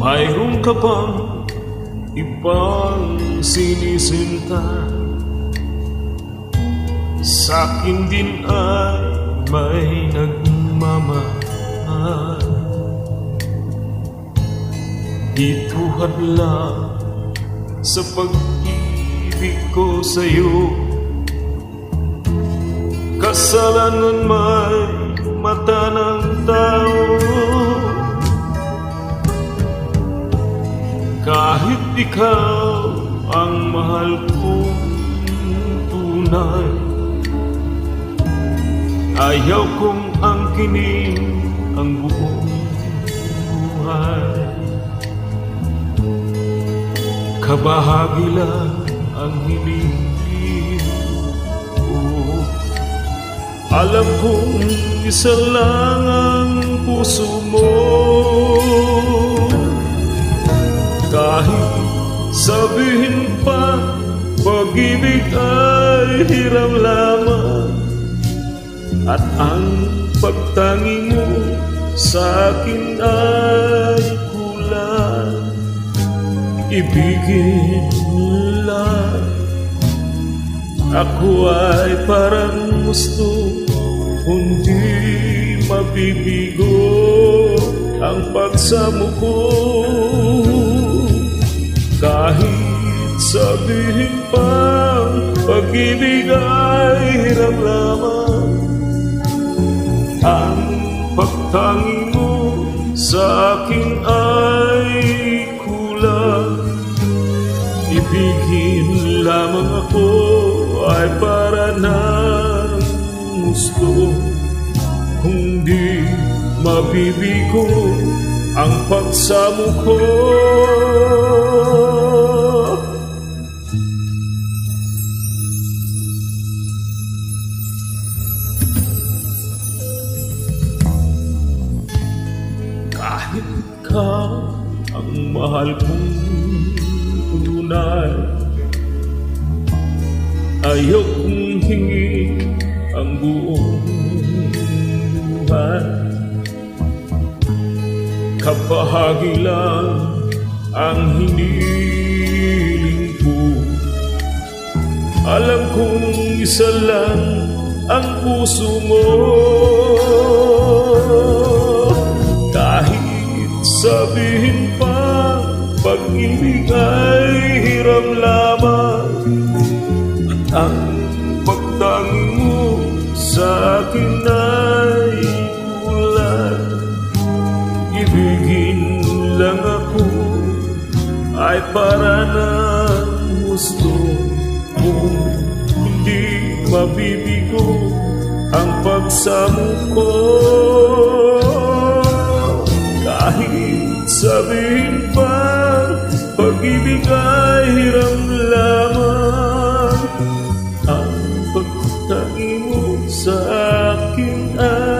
Mayroon ka bang ibang sinisinta? Sa'kin din ay may nagmamahal. Dito hadlang sa pag-ibig ko sa'yo. Kasalanan may mata ng tao. Kahit ikaw ang mahal kong tunay, ayaw kong angkinin ang buong buhay. Kabahagi lang ang hinihintay ko. Alam kong isa lang ang puso mo. Kahit sabihin pa pag-ibig ay hiram lamang, at ang pagtangi mo sa'kin ay kulang. Ibigin lang ako ay parang gusto, kundi mabibigo ang pagsamo ko. Kahit sabihin pang pag-ibig ay hiram lamang, ang pagtangi mo sa akin ay kulang. Ibigin lamang ako ay para ng gusto, kung di mabibigo ang pagsamo ko. Kahit ikaw ang mahal kong tunay, ayaw kong hingi ang buong buhay. Kabahagi lang ang hiniling ko. Alam kong isa lang ang puso mo. Kahit sabihin pa pag-ibig ay hiram lamang, at ang pagtangi mo sa akin ay kulang. Ibigin lang ako ay para ng gusto, kung hindi mabibigo ang pagsamo ko. Kahit sabihin pa pag-ibig ay hiram lamang, ang pagtangi mo sa akin ay